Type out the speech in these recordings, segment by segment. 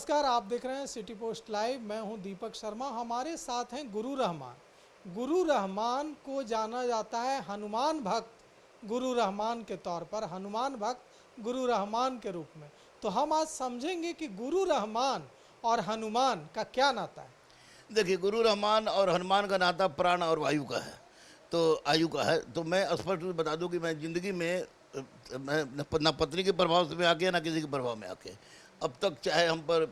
नमस्कार, आप देख रहे हैं सिटी पोस्ट लाइव। मैं हूं दीपक शर्मा। हमारे साथ हैं गुरु रहमान। गुरु रहमान को जाना जाता है हनुमान भक्त गुरु रहमान के तौर पर, हनुमान भक्त गुरु रहमान के रूप में। तो हम आज समझेंगे कि गुरु रहमान और हनुमान का क्या नाता है। देखिए, गुरु रहमान और हनुमान का नाता प्राण और वायु का है, तो आयु का है। तो मैं स्पष्ट रूप से बता दूं कि मैं ज़िंदगी में मैं ना पत्नी के प्रभाव से में आके ना किसी के प्रभाव में आके अब तक, चाहे हम पर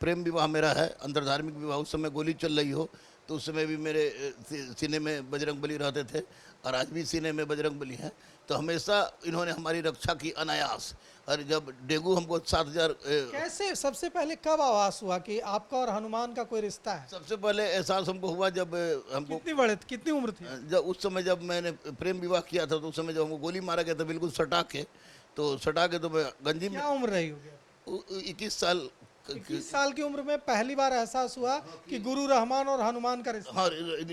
प्रेम विवाह मेरा है, अंतर्धार्मिक विवाह, उस समय गोली चल रही हो तो उस समय भी मेरे सीने में बजरंग बली रहते थे और आज भी सीने में बजरंग बली हैं। तो हमेशा इन्होंने हमारी रक्षा की अनायास। और जब डेंगू हमको 7,000 कैसे, सबसे पहले कब आभास हुआ कि आपका और हनुमान का कोई रिश्ता है? सबसे पहले एहसास हमको हुआ जब हमको कितनी उम्र थी? जब उस समय जब मैंने प्रेम विवाह किया था, तो उस समय जब हमको गोली मारा गया था बिल्कुल सटा के, तो मैं गंजी में क्या उम्र रही होगी? 21 साल 21 साल की उम्र में पहली बार एहसास हुआ कि गुरु रहमान और हनुमान का रिश्ता। हाँ,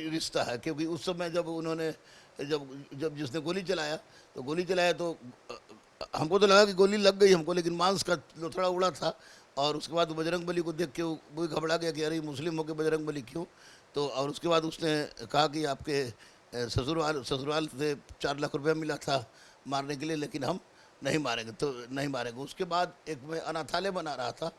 रिश्ता है। क्योंकि उस समय जब उन्होंने जब जब जिसने गोली चलाया तो हमको तो लगा कि गोली लग गई हमको, लेकिन मांस का लोथड़ा उड़ा था। और उसके बाद बजरंग बली को देख के वो घबरा गया कि अरे मुस्लिम होकर बजरंग बली क्यों। तो और उसके बाद उसने कहा कि आपके ससुराल से 4 लाख रुपया मिला था मारने के लिए, लेकिन हम नहीं मारेंगे, तो नहीं मारेंगे। उसके बाद एक मैं अनाथालय बना रहा था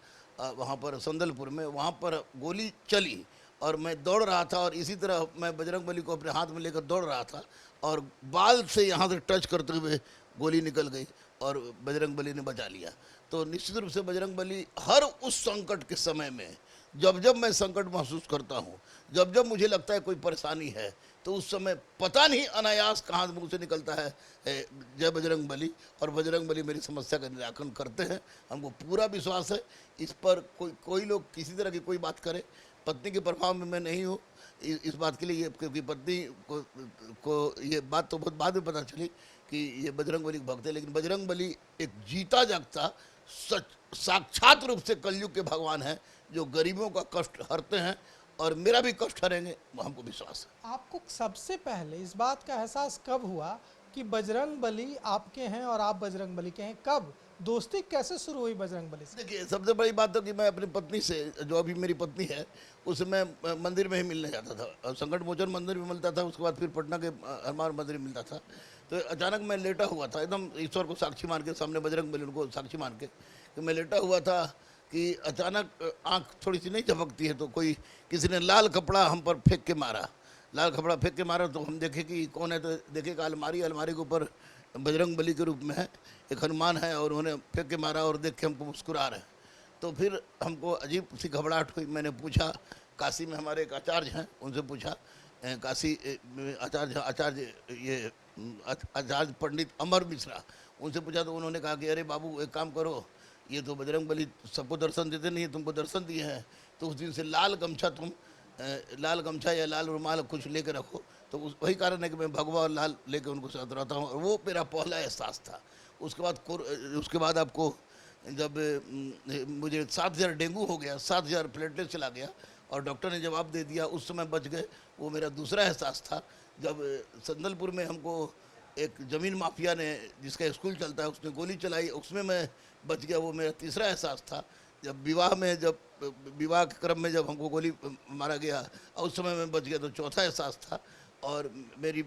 वहाँ पर संदलपुर में, वहाँ पर गोली चली और मैं दौड़ रहा था, और इसी तरह मैं बजरंग बली को अपने हाथ में लेकर दौड़ रहा था और बाल से यहाँ से टच करते हुए गोली निकल गई और बजरंग बली ने बचा लिया। तो निश्चित रूप से बजरंग बली हर उस संकट के समय में, जब जब मैं संकट महसूस करता हूँ, जब जब मुझे लगता है कोई परेशानी है, तो उस समय पता नहीं अनायास कहाँ मुँह से निकलता है जय बजरंग बली, और बजरंग बली मेरी समस्या का निराकरण करते हैं। हमको पूरा विश्वास है इस पर। कोई लोग किसी तरह की कोई बात करे, पत्नी के प्रभाव में मैं नहीं हूँ इस बात के लिए। ये क्योंकि पत्नी को ये बात तो बहुत बाद में पता चली कि ये बजरंग बली भक्त है, लेकिन बजरंग बली एक जीता जागता सच साक्षात रूप से कलयुग के भगवान हैं, जो गरीबों का कष्ट हरते हैं, और मेरा भी कष्ट हरेंगे, हमको विश्वास है। आपको सबसे पहले इस बात का एहसास कब हुआ कि बजरंग बली आपके हैं और आप बजरंग बली के हैं? कब दोस्ती कैसे शुरू हुई बजरंग बली से? देखिए, सबसे बड़ी बात तो कि मैं अपनी पत्नी से, जो अभी मेरी पत्नी है, उससे मैं मंदिर में ही मिलने जाता था, और संकट मोचन मंदिर में मिलता था, उसके बाद फिर पटना के हनुमान मंदिर में मिलता था। तो अचानक मैं लेटा हुआ था, एकदम ईश्वर को साक्षी मान के, सामने बजरंग बली उनको साक्षी मान के कि मैं लेटा हुआ था, कि अचानक आँख थोड़ी सी नहीं झपकती है, तो किसी ने लाल कपड़ा हम पर फेंक के मारा। लाल कपड़ा फेंक के मारा तो हम देखे कि कौन है, तो देखे कि अलमारी के ऊपर बजरंग बली के रूप में है, एक हनुमान है, और उन्होंने फेंक के मारा और देख के हमको मुस्कुरा रहे हैं। तो फिर हमको अजीब सी घबराहट हुई। मैंने पूछा, काशी में हमारे एक आचार्य हैं, उनसे पूछा, काशी आचार्य ये आचार्य पंडित अमर मिश्रा, उनसे पूछा तो उन्होंने कहा कि अरे बाबू, एक काम करो, ये तो बजरंग बली सबको दर्शन देते नहीं, तुमको दर्शन दिए हैं, तो उस दिन से लाल गमछा या लाल रुमाल कुछ लेके रखो। तो वही कारण है कि मैं भगवा और लाल लेके उनको साथ रहता हूँ, और वो मेरा पहला एहसास था। उसके बाद आपको जब मुझे 7,000 डेंगू हो गया, 7,000 प्लेटलेट चला गया, और डॉक्टर ने जवाब दे दिया, उस समय बच गए, वो मेरा दूसरा एहसास था। जब संदलपुर में हमको एक ज़मीन माफिया ने, जिसका स्कूल चलता है, उसने गोली चलाई, उसमें मैं बच गया, वो मेरा तीसरा एहसास था। जब विवाह के क्रम में जब हमको गोली मारा गया और उस समय मैं बच गया, तो चौथा एहसास था। और मेरी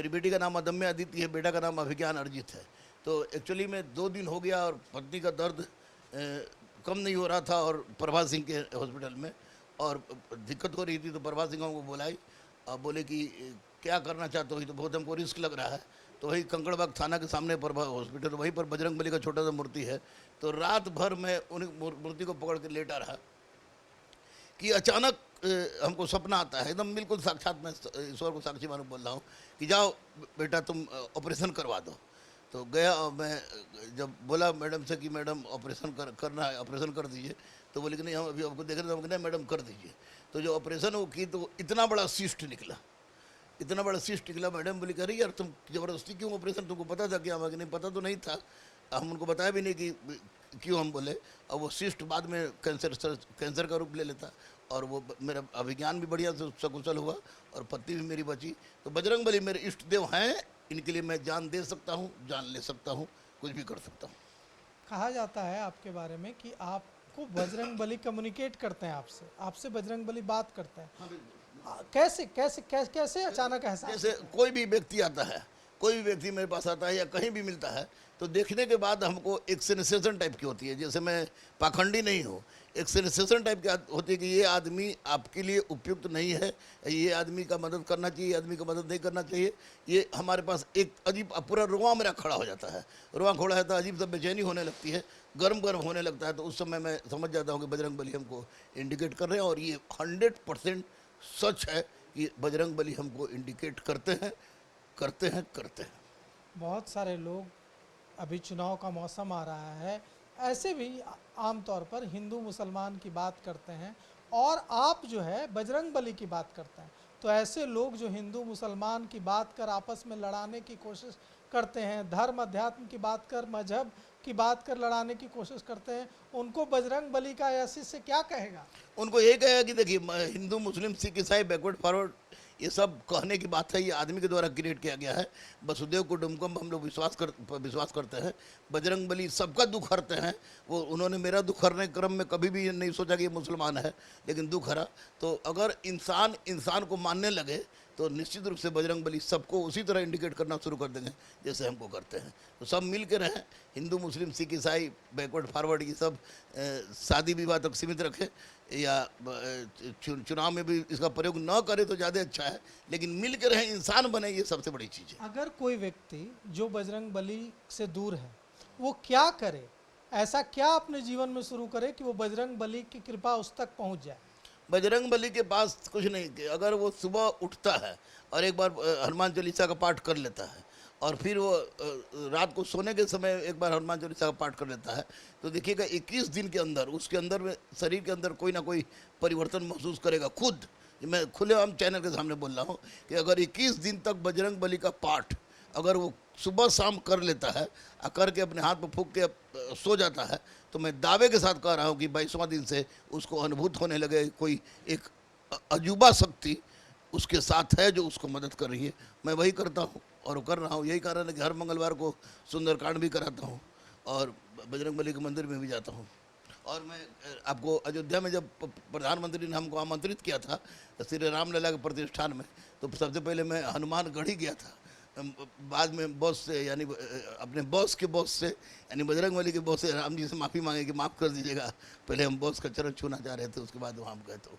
बेटी का नाम अदम्य अदिति है, बेटा का नाम अभिज्ञान अर्जित है। तो एक्चुअली में 2 दिन हो गया और पत्नी का दर्द कम नहीं हो रहा था, और प्रभा सिंह के हॉस्पिटल में, और दिक्कत हो रही थी। तो प्रभा सिंह हमको बुलाई और बोले कि क्या करना चाहते हो, तो बहुत हमको रिस्क लग रहा है। तो वही कंकड़बाग थाना के सामने प्रभा हॉस्पिटल, वहीं पर बजरंग बली का छोटा सा मूर्ति है। तो रात भर मैं उन मूर्ति को पकड़ के लेटा रहा, कि अचानक हमको सपना आता है, एकदम बिल्कुल साक्षात। मैं ईश्वर को साक्षी मानो बोल रहा हूँ कि जाओ बेटा, तुम ऑपरेशन करवा दो। तो गया, और मैं जब बोला मैडम से कि मैडम ऑपरेशन करना है, ऑपरेशन कर दीजिए, तो बोले कि नहीं, हम अभी आपको देख रहे थे। हम नहीं मैडम, कर दीजिए। तो जो ऑपरेशन वो की, तो इतना बड़ा सिस्ट निकला, मैडम बोली, कह रही यार तुम ज़बरदस्ती क्यों ऑपरेशन, तुमको पता था क्या? हमें नहीं पता, तो नहीं था, हम उनको बताया भी नहीं कि क्यों हम बोले। और वो सिस्ट बाद में कैंसर का रूप ले लेता, और वो मेरा अभिज्ञान भी बढ़िया से सकुशल हुआ, और पत्नी भी मेरी बची। तो बजरंग बली मेरे इष्ट देव हैं, इनके लिए मैं जान दे सकता हूँ, जान ले सकता हूँ, कुछ भी कर सकता हूँ। कहा जाता है आपके बारे में कि आपको बजरंग बली कम्युनिकेट करते हैं आपसे, आपसे बजरंग बली बात करते हैं। कैसे कैसे कैसे कैसे अचानक ऐसा? जैसे कोई भी व्यक्ति आता है, कोई भी व्यक्ति मेरे पास आता है या कहीं भी मिलता है, तो देखने के बाद हमको एक सेंसेशन टाइप की होती है। जैसे मैं पाखंडी नहीं हूँ, एक सेंसेशन टाइप की होती है कि ये आदमी आपके लिए उपयुक्त नहीं है, ये आदमी का मदद करना चाहिए, ये आदमी का मदद नहीं करना चाहिए। ये हमारे पास एक अजीब पूरा रुआ मेरा खड़ा हो जाता है, रुआ खड़ा होता है, अजीब सा बेचैनी होने लगती है, गर्म गर्म होने लगता है। तो उस समय मैं समझ जाता हूँ कि बजरंग बली हमको इंडिकेट कर रहे हैं, और ये 100% सच है कि बजरंग बली हमको इंडिकेट करते हैं करते हैं करते हैं। बहुत सारे लोग, अभी चुनाव का मौसम आ रहा है, ऐसे भी आमतौर पर हिंदू मुसलमान की बात करते हैं और आप जो है बजरंग बली की बात करते हैं। तो ऐसे लोग जो हिंदू मुसलमान की बात कर आपस में लड़ाने की कोशिश करते हैं, धर्म अध्यात्म की बात कर, मजहब की बात कर लड़ाने की कोशिश करते हैं, उनको बजरंग बली का यह शिष्य क्या कहेगा? उनको यही कहेगा कि देखिए, हिंदू मुस्लिम सिख ईसाई बैकवर्ड फॉरवर्ड ये सब कहने की बात है, ये आदमी के द्वारा क्रिएट किया गया है। वसुदेव कुटुंबकम हम लोग विश्वास करते हैं। बजरंग बली सबका दुख हरते हैं। वो उन्होंने मेरा दुख हरने के क्रम में कभी भी नहीं सोचा कि ये मुसलमान है, लेकिन दुख हरा। तो अगर इंसान को मानने लगे तो निश्चित रूप से बजरंग बली सबको उसी तरह इंडिकेट करना शुरू कर देंगे जैसे हमको करते हैं। तो सब मिल के रहें, हिंदू मुस्लिम सिख ईसाई बैकवर्ड फॉरवर्ड ये सब शादी विवाह तक सीमित रखें, या चुनाव में भी इसका प्रयोग न करें तो ज़्यादा अच्छा है, लेकिन मिल के रहें, इंसान बने, ये सबसे बड़ी चीज़ है। अगर कोई व्यक्ति जो बजरंग बली से दूर है, वो क्या करे? ऐसा क्या अपने जीवन में शुरू करे कि वो बजरंग बली की कृपा उस तक पहुंच जाए? बजरंग बली के पास कुछ नहीं कि अगर वो सुबह उठता है और एक बार हनुमान चालीसा का पाठ कर लेता है, और फिर वो रात को सोने के समय एक बार हनुमान चालीसा का पाठ कर लेता है, तो देखिएगा 21 दिन के अंदर उसके अंदर में शरीर के अंदर कोई ना कोई परिवर्तन महसूस करेगा। खुद मैं खुलेआम चैनल के सामने बोल रहा हूँ कि अगर 21 दिन तक बजरंग बली का पाठ अगर वो सुबह शाम कर लेता है, करके अपने हाथ में फूंक के सो जाता है, तो मैं दावे के साथ कह रहा हूँ कि 22वां दिन से उसको अनुभूत होने लगे कोई एक अजूबा शक्ति उसके साथ है जो उसको मदद कर रही है। मैं वही करता हूँ और कर रहा हूँ। यही कारण है कि हर मंगलवार को सुंदरकांड भी कराता हूँ और बजरंग बली के मंदिर में भी जाता हूँ। और मैं आपको अयोध्या में जब प्रधानमंत्री ने हमको आमंत्रित किया था श्री रामलला के प्रतिष्ठान में, तो सबसे पहले मैं हनुमानगढ़ ही गया था। बाद में बॉस से, यानी अपने बॉस के बॉस से, यानी बजरंग बली के बॉस से राम जी से माफ़ी मांगे कि माफ़ कर दीजिएगा, पहले हम बॉस का चरण छूना चाह रहे थे, उसके बाद वहाँ हम गए। तो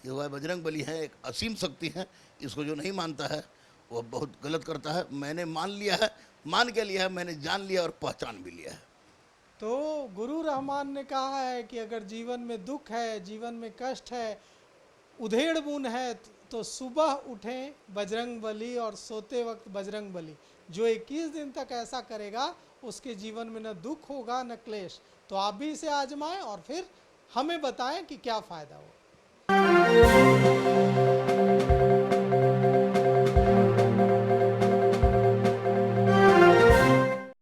ये हुआ, बजरंग बली है, एक असीम शक्ति है। इसको जो नहीं मानता है वो बहुत गलत करता है। मैंने मान लिया है, मान के लिया है, मैंने जान लिया और पहचान भी लिया है। तो गुरु रहमान ने कहा है कि अगर जीवन में दुख है, जीवन में कष्ट है, उधेड़ बुन है, तो सुबह उठें बजरंग बली और सोते वक्त बजरंग बली। जो 21 दिन तक ऐसा करेगा उसके जीवन में न दुख होगा न क्लेश। तो आप भी इसे आजमाएं और फिर हमें बताएं कि क्या फ़ायदा हो।